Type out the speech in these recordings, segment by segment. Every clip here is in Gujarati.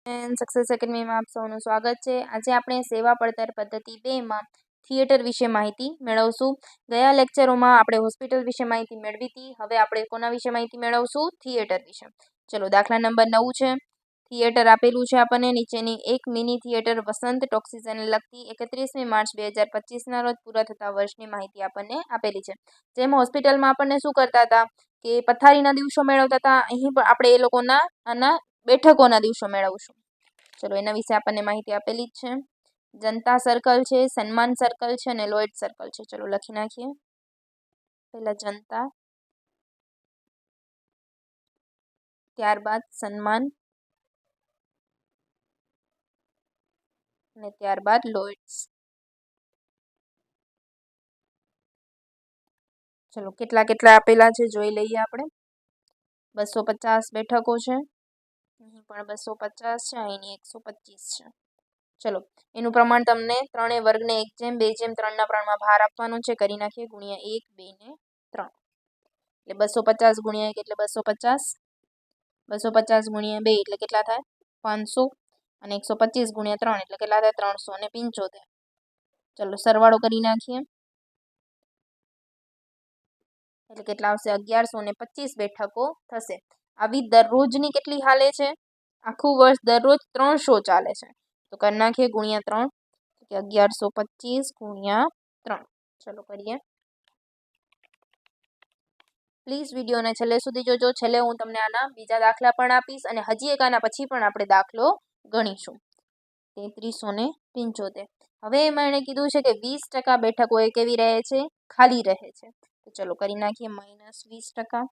સક્સેસ એકેડમીમાં આપ સૌનું સ્વાગત છે। આજે આપણે સેવા પડતર પદ્ધતિ 2માં થિયેટર વિશે માહિતી મેળવશું। ગયા લેક્ચરોમાં આપણે હોસ્પિટલ વિશે માહિતી મેળવી હતી। હવે આપણે કોના વિશે માહિતી મેળવશું? થિયેટર વિશે। ચલો, દાખલા નંબર 9 છે। થિયેટર આપેલું છે આપણને। નીચેની એક મિની થિયેટર વસંત ટોક્સિસને લગતી 31મી માર્ચ 2025ના રોજ પૂરા થતા વર્ષની માહિતી આપણને આપેલી છે। જેમાં હોસ્પિટલમાં આપણને શું કરતા હતા કે પથારીના દિવસો મેળવતા હતા। અહીં પણ આપણે એ લોકોના આના બેઠકોના દિવસો મેળવશું। ચલો, એના વિશે આપણને માહિતી આપેલી જ છે। જનતા સર્કલ છે, સન્માન સર્કલ છે અને લોઇડ સર્કલ છે। ચલો, લખી નાખીએ। પહેલા જનતા, ત્યારબાદ સન્માન અને ત્યારબાદ લોઇડ્સ। ચલો, કેટલા આપેલા છે જોઈ લઈએ આપણે। 250 બેઠકો છે, અહીં પણ 250 છે, અહીંની 125 છે। ચલો, એનું પ્રમાણ તમને ત્રણેય વર્ગને 1:2:3ના પ્રમાણમાં ભાર આપવાનો છે। કરી નાખીએ ગુણ્યા 1, 2 ને 3 એટલે 250 ગુણ્યા 1 એટલે 250, 250 ગુણ્યા 2 એટલે કેટલા થાય? 500 અને 125 ગુણ્યા 3 એટલે કેટલા થાય? 375। ચલો, સરવાળો કરી નાખીએ એટલે કેટલા આવશે? 1125 બેઠકો થશે। આવી દરરોજની કેટલી હાલે છે? આખું વર્ષ દરરોજ 300 ચાલે છે, તો કરી નાખીએ ગુણ્યા 3 કે 1125 ગુણ્યા 3। ચલો કરીએ। પ્લીઝ વિડીયોને છેલ્લે સુધી જોજો। છેલ્લે હું તમને આના બીજા દાખલા પણ આપીશ અને હજી એક આના પછી પણ આપણે દાખલો ગણીશું। 3375। હવે એમાં એણે કીધું છે કે 20% બેઠકો એ કેવી રહે છે? ખાલી રહે છે। તો ચલો કરી નાખીએ -20%,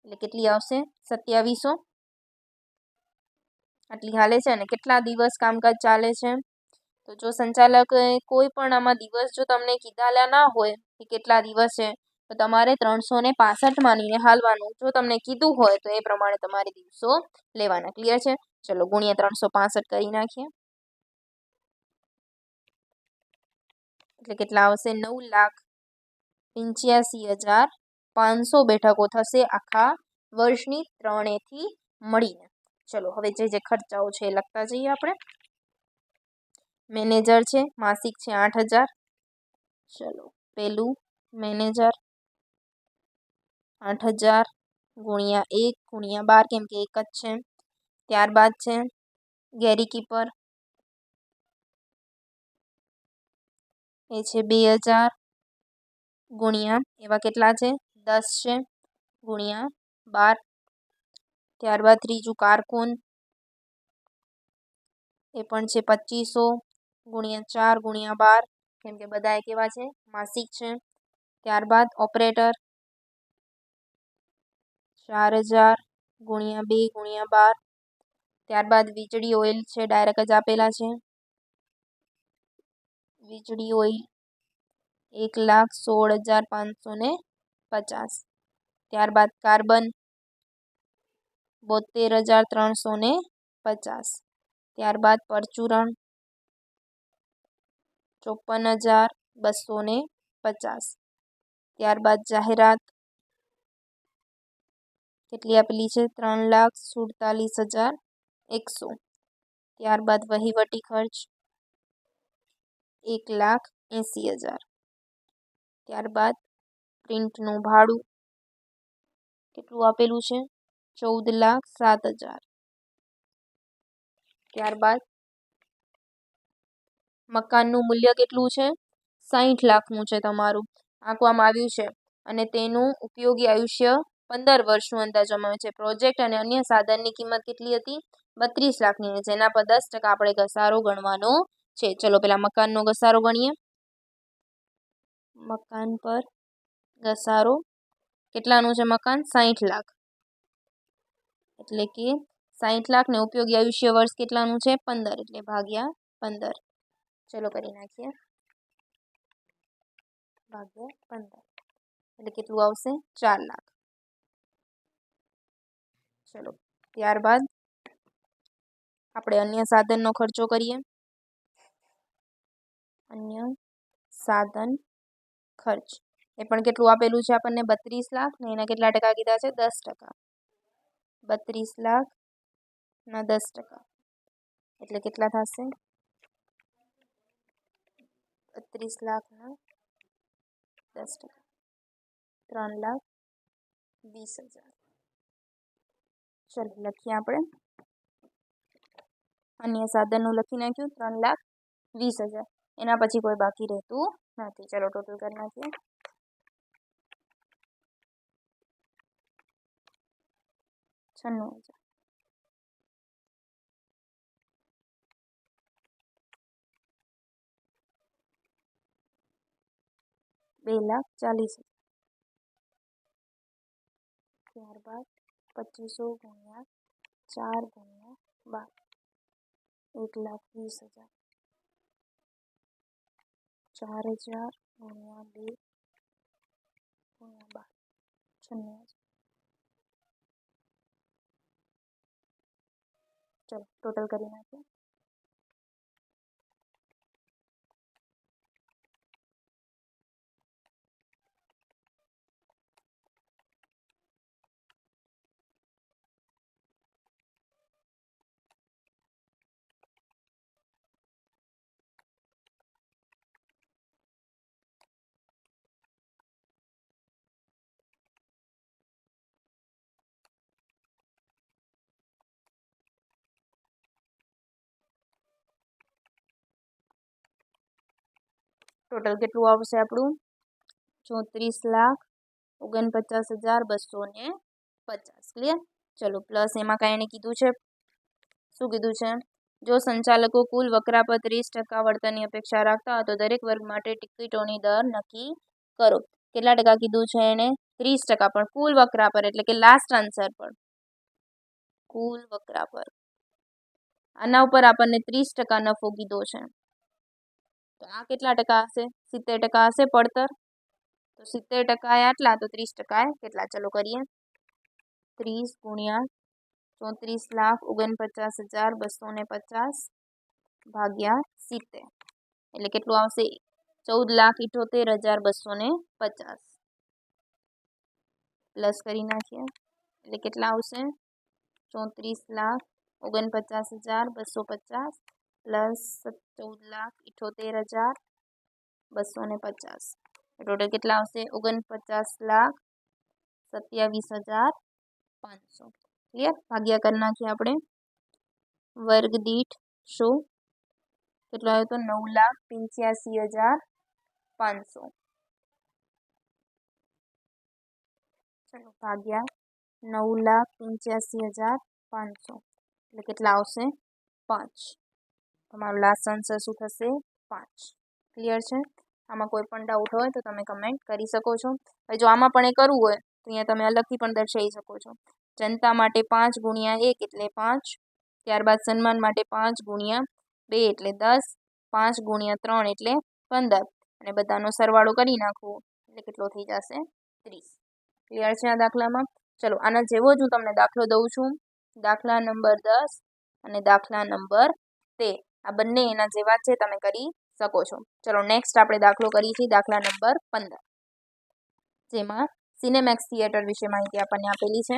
એટલે કેટલી આવશે? 2700। આટલી હાલે છે અને કેટલા દિવસ કામકાજ ચાલે છે? તો જો સંચાલક કોઈ પણ આમાં દિવસ જો તમને કીધાલા ના હોય કે કેટલા દિવસ છે, તો તમારે 365 માનીને હાલવાનું। જો તમને કીધું હોય તો એ પ્રમાણે તમારે દિવસો લેવાના। ક્લિયર છે? ચલો, ગુણ્યા 365 કરી નાખીએ એટલે કેટલા આવશે? 9,85,500 બેઠકો થશે આખા વર્ષની ત્રણેયથી મળીને। ચલો, હવે જે ખર્ચાઓ છે એ લખતા જઈએ આપણે। મેનેજર છે, માસિક છે 8,000। ચલો, પેલું મેનેજર 8,000 ગુણ્યા 1 ગુણ્યા 12, કેમ કે એક જ છે। ત્યારબાદ છે ગેરીકીપર, એ છે 2,000 ગુણ્યા એવા કેટલા છે? 10 છે ગુણ્યા 12। ત્યારબાદ ત્રીજું કારકુન, એ પણ છે 2500 ગુણ્યા 4 ગુણ્યા 12, કેમ કે બધા કેવા છે? માસિક છે। ત્યારબાદ ઓપરેટર 4,000 ગુણ્યા 2 ગુણ્યા 12। ત્યારબાદ વીજળી ઓઇલ છે, ડાયરેક્ટ જ આપેલા છે। વીજળી ઓઇલ 1,16,550। ત્યારબાદ કાર્બન 72,350। ત્યારબાદ પરચુરણ 54,250। ત્યારબાદ જાહેરાત કેટલી આપેલી છે? 3,47,100। ત્યારબાદ વહીવટી ખર્ચ 1,80,000। ત્યારબાદ પ્રિન્ટનું ભાડું કેટલું આપેલું છે? 14,07,000। ત્યારબાદ મકાનનું મૂલ્ય કેટલું છે? 60 લાખનું છે તમારું, આંકવામાં આવ્યું છે અને તેનું ઉપયોગી આયુષ્ય 15 વર્ષનું અંદાજવામાં આવે છે। પ્રોજેક્ટ અને અન્ય સાધનની કિંમત કેટલી હતી? 32 લાખની, જેના પર 10% આપણે ઘસારો ગણવાનો છે। ચલો, પેલા મકાનનો ઘસારો ગણીએ। મકાન પર ઘસારો કેટલાનું છે? મકાન 60 લાખ, એટલે કે 60 લાખ ને ઉપયોગી આયુષ્ય વર્ષ કેટલાનું છે? 15, એટલે ભાગ્યા 15। ચલો કરી નાખીએ ભાગ્યા 15 એટલે કેટલું આવશે? 4 લાખ। ચલો, ત્યારબાદ આપણે અન્ય સાધનનો ખર્ચો કરીએ। અન્ય સાધન ખર્ચ એ પણ કેટલું આપેલું છે આપણને? 32 લાખ ને એના કેટલા ટકા કીધા છે? 10%। 32 લાખના 10% એટલે કેટલા થશે? 32 લાખના 10%, 3,20,000. ચલો લખીએ આપણે. અન્ય સાધનનું લખી નાખ્યું 3,20,000. એના પછી કોઈ બાકી રહેતું નથી. ચલો ટોટલ કરી નાખીએ. 96,000. ₹2,40,000. ત્યારબાદ 2500 ગુણ્યા 4 ગુણ્યા 12, 1,20,000. 4,000 ગુણ્યા 2 ગુણ્યા 12, 96,000. ચલો ટોટલ કરી નાખીએ. ટોટલ કેટલું આવશે આપણું? 34,49,250. ક્લિયર? ચલો પ્લસ એમાં કાંઈ એને કીધું છે, શું કીધું છે? જો સંચાલકો કુલ વકરા પર 30% વળતરની અપેક્ષા રાખતા હોય તો દરેક વર્ગ માટે ટિકિટોની દર નક્કી કરો. કેટલા ટકા કીધું છે એને? 30%, પણ કુલ વકરા પર એટલે કે લાસ્ટ આન્સર પર, કુલ વકરા પર. આના ઉપર આપણને 30% નફો કીધો છે. તો આ કેટલા ટકા હશે? 70% હશે પડતર. તો 70% આટલા, તો 30% કેટલા? ચલો કરીએ. 30 ગુણ્યા 34,49,250 ભાગ્યા 70 એટલે કેટલું આવશે? 14,78,250. પ્લસ કરી નાખીએ એટલે કેટલા આવશે? 34,49,250 પ્લસ 14,78,250. ટોટલ કેટલા આવશે? 49,27,500. ક્લિયર? ભાગ્યા કરી નાખીએ આપણે. વર્ગ દીઠ શું કેટલો આવ્યો તો? 9,85,500. ચલો ભાગ્યા 9,85,500 એટલે કેટલા આવશે? 5. તમારો લાસ્ટ આન્સર શું થશે? 5. ક્લિયર છે? આમાં કોઈ પણ ડાઉટ હોય તો તમે કમેન્ટ કરી શકો છો. હવે જો આમાં પણ એ કરવું હોય તો અહીંયા તમે અલગથી પણ દર્શાવી શકો છો. જનતા માટે 5 ગુણ્યા 1 એટલે 5. ત્યારબાદ સન્માન માટે 5 ગુણ્યા 2 એટલે 10. 5 ગુણ્યા 3 એટલે 15. અને બધાનો સરવાળો કરી નાખવો એટલે કેટલો થઈ જશે? 30. ક્લિયર છે આ દાખલામાં? ચલો આના જેવો જ હું તમને દાખલો દઉં છું. દાખલા નંબર 10 અને દાખલા નંબર 13. આ બંને એના જેવા છે, તમે કરી શકો છો. ચલો નેક્સ્ટ આપણે દાખલો કરીએ છીએ દાખલા નંબર 15, જેમાં સિનેમેક્સ થિયેટર વિશે માહિતી આપણને આપેલી છે.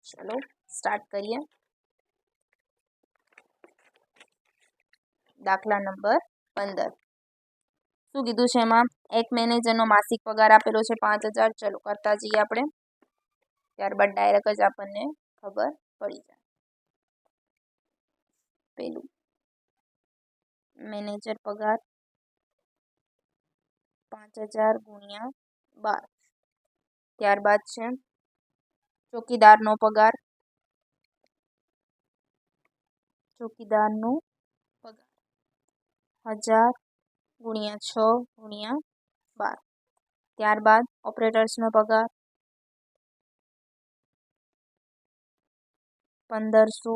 ચલો સ્ટાર્ટ કરીએ. દાખલા નંબર 15. શું કીધું છે એમાં? એક મેનેજરનો માસિક પગાર આપેલો છે 5,000. ચલો કરતા જઈએ આપણે, ત્યારબાદ ડાયરેક્ટ જ આપણને ખબર પડી જાય. પેલું મેનેજર પગાર 5,000 ગુણ્યા 12. ત્યારબાદ છે ચોકીદારનો પગાર. ચોકીદારનો પગાર 1,000 ગુણ્યા 6 ગુણ્યા 12. ત્યારબાદ ઓપરેટર્સનો પગાર 1,500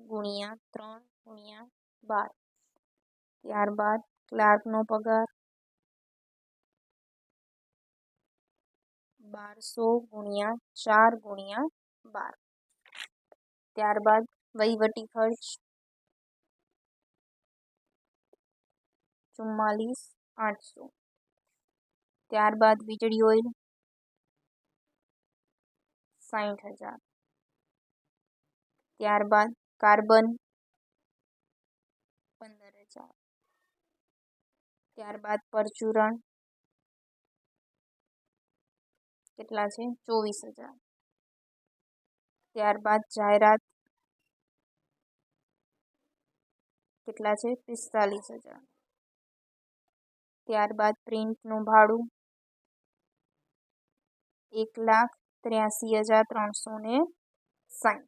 ગુણ્યા 3 ગુણ્યા 12. ત્યારબાદ ક્લાર્કનો પગાર 1,200 ગુણ્યા 4 ગુણ્યા 12. ત્યારબાદ વહીવટી ખર્ચ 44,800. ત્યારબાદ વીજળી ઓઇલ 60,000. ત્યારબાદ કાર્બન 15,000, ત્યારબાદ પરચુરણ કેટલા છે 24,000, ત્યારબાદ જાહેરાત કેટલા છે 45,000, ત્યારબાદ પ્રિન્ટનું ભાડું 1,83,360.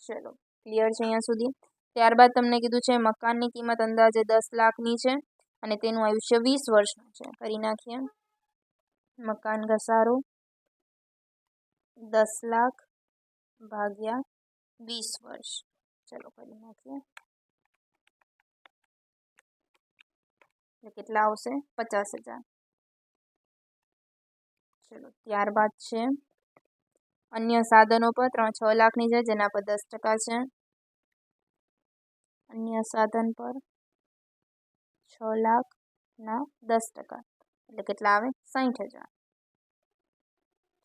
ચલો ક્લિયર છે અહીંયા સુધી. ત્યારબાદ તમને કીધું છે મકાનની કિંમત અંદાજે 10 લાખની છે અને તેનું આયુષ્ય 20 વર્ષનું છે. કરી નાખીએ. મકાન ઘસારો 10 લાખ ભાગ્યા 20 વર્ષ. ચલો કરી નાખીએ. કેટલા આવશે 50,000. ચલો ત્યારબાદ છે અન્ય સાધનો પર 6 લાખની છે જેના પર 10% છે. અન્ય સાધન પર 6 લાખના 10% એટલે કેટલા આવે 60,000.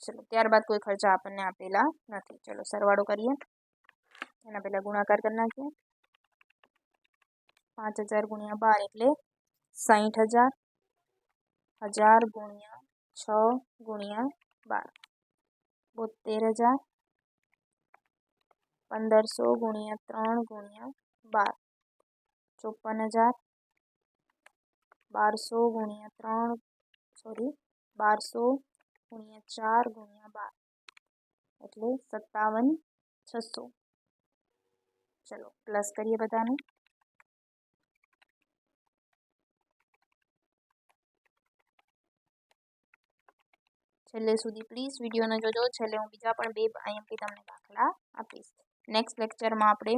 ચલો ત્યારબાદ કોઈ ખર્ચા આપણને આપેલા નથી. ચલો સરવાળો કરીએ. એના પહેલા ગુણાકાર કરી નાખીએ. 5,000 ગુણ્યા 12 એટલે 60,000. 1000 ગુણ્યા 6 ગુણ્યા 12 72,000. 1500 ગુણ્યા 3 ગુણ્યા 12 54,000. 1200 ગુણ્યા 4 ગુણ્યા 12 એટલે 57,600. ચલો પ્લસ કરીએ બધાને. છેલ્લે સુધી પ્લીઝ વિડીયોને જોજો. છેલ્લે હું બીજા પણ 2 IMP તમને દાખલા આપીશ. નેક્સ્ટ લેક્ચરમાં આપણે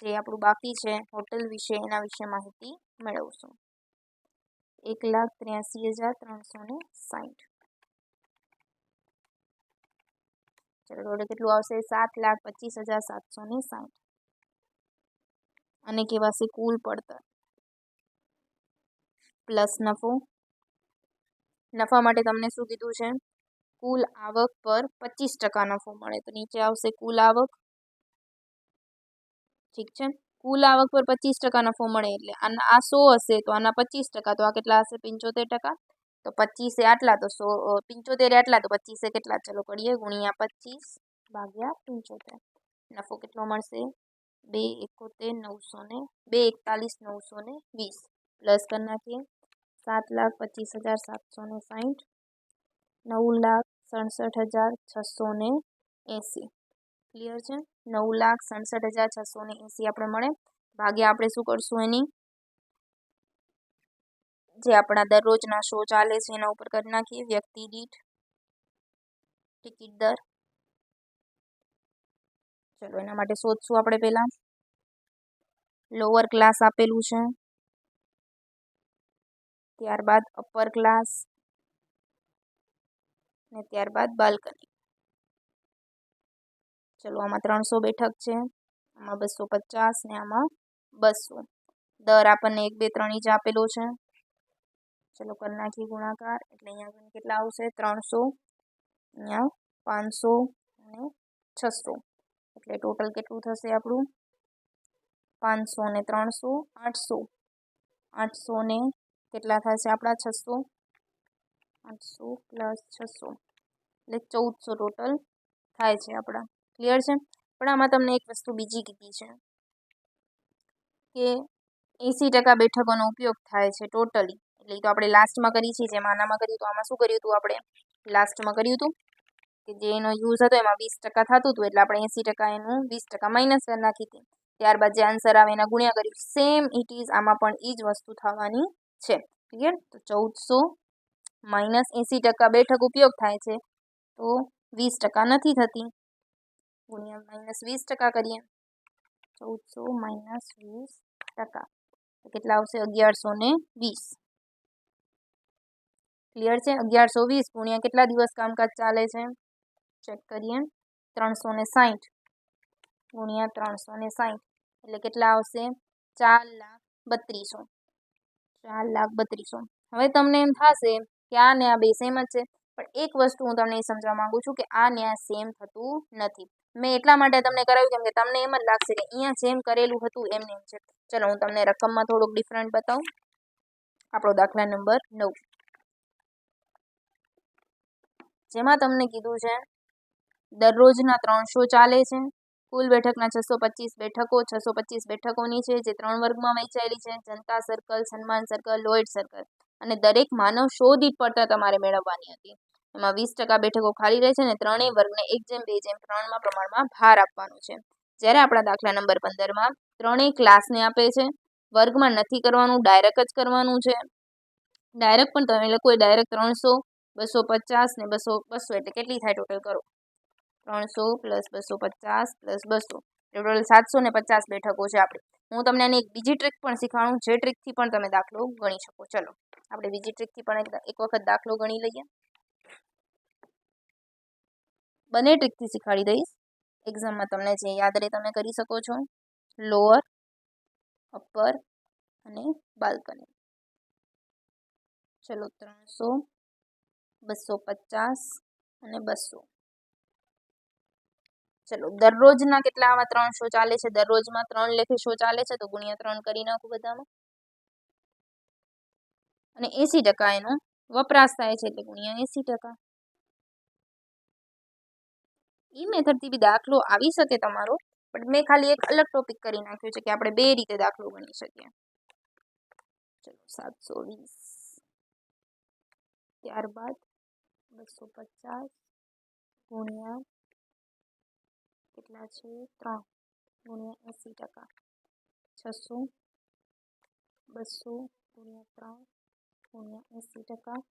જે આપણું બાકી છે હોટલ વિશે એના વિશે માહિતી મેળવશું. 1,83,360. ચલો ટોટલ કેટલું આવશે 7,25,760. અને કહેવાશે કુલ પડતર પ્લસ નફો. નફા માટે તમને શું કીધું છે કુલ આવક પર 25% નફો મળે તો નીચે આવશે કુલ આવક. ઠીક છે. કુલ આવક પર 25% નફો મળે એટલે આ 100 હશે તો આના 25% તો આ કેટલા હશે 75%. તો 25 આટલા તો 75 આટલા તો 25 કેટલા ચલો કરીએ ગુણ્યા 25 ભાગ્યા 75. નફો કેટલો મળશે 2,41,920 પ્લસ કરી નાખીએ 7,25,760. 9,67,680. ક્લિયર છે. 9,67,680 આપણે મળે ભાગ્યા આપણે શું કરશું એની જે આપણા દરરોજના શો ચાલે છે એના ઉપર કરી નાખીએ વ્યક્તિ દીઠ ટિકિટ દર. ચલો એના માટે શોધશું આપણે પહેલા. લોઅર ક્લાસ આપેલું છે, ત્યારબાદ અપર ક્લાસ ને ત્યારબાદ બાલ્કની. ચલો આમાં 300 બેઠક છે, આમાં 250 ને આમાં 200. દર આપણને 1, 2, 3 જ આપેલો છે. ચલો કરી નાખીએ ગુણાકાર એટલે અહીંયા કેટલા આવશે 300, અહીંયા 500 અને 600 એટલે ટોટલ કેટલું થશે આપણું 500 ને 300 800. 800 ને કેટલા થશે આપણા 600. 800 પ્લસ 600 એટલે 1400 ટોટલ થાય છે આપણા. ક્લિયર છે. પણ આમાં તમને એક વસ્તુ બીજી કીધી છે કે 80% બેઠકોનો ઉપયોગ થાય છે ટોટલી. એટલે તો આપણે લાસ્ટમાં કરી છે જેમાં આનામાં કર્યું તો આમાં શું કર્યું હતું આપણે લાસ્ટમાં કર્યું હતું કે જે એનો યુઝ હતો એમાં 20% થતું હતું એટલે આપણે 80% એનું 20% માઇનસ કરી નાખી હતી. ત્યારબાદ જે આન્સર આવે એના ગુણ્યા કર્યું. સેમ ઇટ ઇઝ આમાં પણ એ જ વસ્તુ થવાની છે. ક્લિયર. તો 1400 માઇનસ 80% બેઠક ઉપયોગ થાય છે તો 20% નથી થતી ગુણ્યા માઇનસ 20% કરીએ 1400 માઇનસ 20% તો કેટલા આવશે 1120. ક્લિયર છે. 1120 ગુણ્યા કેટલા દિવસ કામકાજ ચાલે છે ચેક કરીએ 360 ગુણ્યા 360 એટલે કેટલા આવશે 4,32,000. 4,32,000. હવે તમને એમ થશે કે આ ને આ બે સેમ જ છે પણ એક વસ્તુ હું તમને એ સમજવા માંગુ છું કે આ ને આ સેમ થતું નથી. મેં એટલા માટે તમને કરાવ્યું કેમ કે તમને એમ જ લાગશે કે અહીંયા જેમ કરેલું હતું એમને એમ છે. ચલો હું તમને રકમમાં થોડુંક ડિફરન્ટ બતાવું. આપણો દાખલા નંબર 9, જેમાં તમને કીધું છે દરરોજના 300 ચાલે છે. કુલ બેઠકના 625 બેઠકો 625 બેઠકોની છે, જે 3 વર્ગમાં વહેંચાયેલી છે: જનતા સર્કલ, સન્માન સર્કલ, લોઈડ સર્કલ. અને દરેક માનવ શો દીઠ પડતર તમારે મેળવવાની હતી. એમાં 20% બેઠકો ખાલી રહે છે અને ત્રણેય વર્ગને 1:2:3 પ્રમાણમાં ભાર આપવાનો છે. જ્યારે આપણા દાખલા નંબર 15માં ત્રણેય ક્લાસને આપે છે, વર્ગમાં નથી કરવાનું, ડાયરેક્ટ જ કરવાનું છે. ડાયરેક્ટ પણ તમે લોકોએ ડાયરેક્ટ 300, 250 ને 200 એટલે કેટલી થાય ટોટલ કરો? 300 + 250 + 200 ટોટલ 750 બેઠકો છે આપણી. હું તમને આની એક બીજી ટ્રીક પણ શીખવાડું, જે ટ્રીકથી પણ તમે દાખલો ગણી શકો. ચલો આપણે બીજી ટ્રીકથી પણ એક વખત દાખલો ગણી લઈએ. બંને ટ્રીકથી શીખવાડી દઈશ. એક્ઝામમાં તમને જે યાદ રહે તમે કરી શકો છો. લોઅર, અપર અને બાલ્કની. ચલો 300, 250 અને 200. ચલો દરરોજના કેટલા આવા 300 ચાલે છે? દરરોજમાં 3 લેખે શો ચાલે છે, તો ગુણ્યા 3 કરી નાખું બધામાં. અને 80% એનો વપરાશ થાય છે, એટલે ગુણ્યા 80%. એ મેથડથી બી દાખલો આવી શકે તમારો, પણ મેં ખાલી એક અલગ ટોપિક કરી નાખ્યું છે કે આપણે બે રીતે દાખલો ગણી શકીએ. ચલો 720, ત્યારબાદ 250 ગુણ્યા કેટલા છે? 3 ગુણ્યા 80%. 600, 200 ગુણ્યા 3 ગુણ્યા 80%,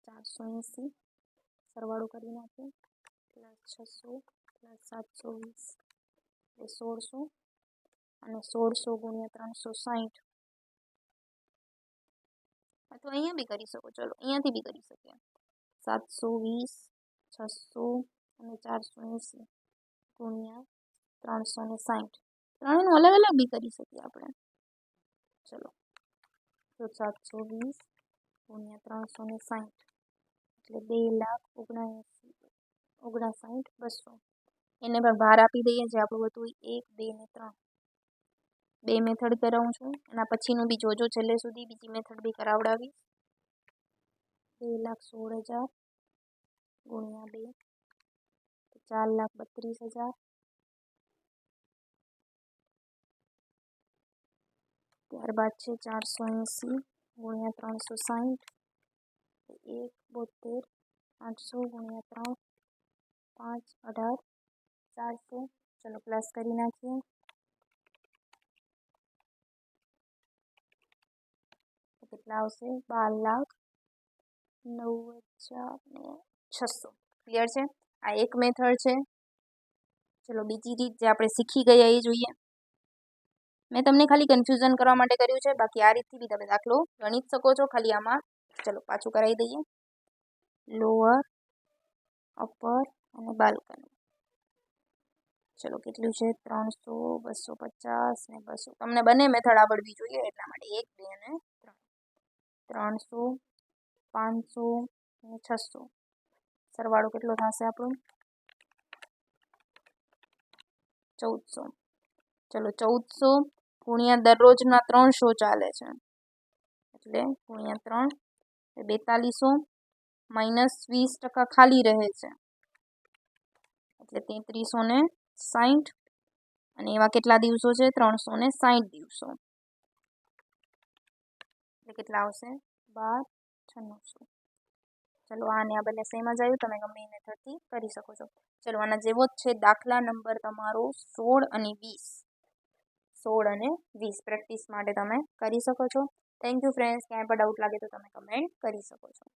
480. સરવાળો કરી નાખીએ. +600 + 720 એટલે 1600 અને 1600 ગુણ્યા 360. અથવા અહીંયા બી કરી શકો. ચલો અહીંયાથી બી કરી શકીએ. 720, 600 અને 480 ગુણ્યા 360. ત્રણેયનું અલગ અલગ બી કરી શકીએ આપણે. ચલો તો 720 ગુણ્યા 360 એટલે 2,59,200. એને પણ ભાર આપી દઈએ, જે આપણું હતું 1, 2 ને 3. બે મેથડ કરાવું છું. એના પછીનું બી જોજો, છેલ્લે સુધી બીજી મેથડ બી કરાવડાવીશ. 2,16,000 ગુણ્યા 2 4,32,000. ત્યારબાદ છે 480 ગુણ્યા 360, 1, 72, 800 ગુણ્યા 3, 5, 18, 400. ચલો પ્લસ કરી નાખીએ. તો કેટલા આવશે? 12,09,600. ક્લિયર છે? આ એક મેથડ છે. ચલો બીજી રીત જે આપણે શીખી ગયા એ જોઈએ. મેં તમને ખાલી કન્ફ્યુઝન કરવા માટે કર્યું છે, બાકી આ રીતથી બી તમે દાખલો ગણી જ શકો છો. ખાલી આમાં ચલો પાછું કરાવી દઈએ. લોઅર, અપર અને બાલ્કની. ચલો કેટલું છે? 300, 250 ને 200. તમને બંને મેથડ આવડવી જોઈએ, એટલા માટે 1, 2 અને 3. 300, 500 અને 600. સરવાળો કેટલો થશે આપણો? 1400. ચલો 1400 ગુણ્યા દરરોજના 300 ચાલે છે, એટલે ગુણ્યા 3 4200 -20% ખાલી રહે છે, એટલે 3360. અને એવા કેટલા દિવસો છે? 360 દિવસો. એટલે કેટલા આવશે? 12,9600. ચલો આને આ બંને સેમ જ આવ્યું. તમે ગમે એ મેથડથી કરી શકો છો. ચલો આના જેવો જ છે દાખલા નંબર તમારો 16 અને 20. 16 અને 20 પ્રેક્ટિસ માટે તમે કરી શકો છો. Thank you friends. ક્યાંય પણ ડાઉટ લાગે તો તમે કમેન્ટ કરી શકો છો.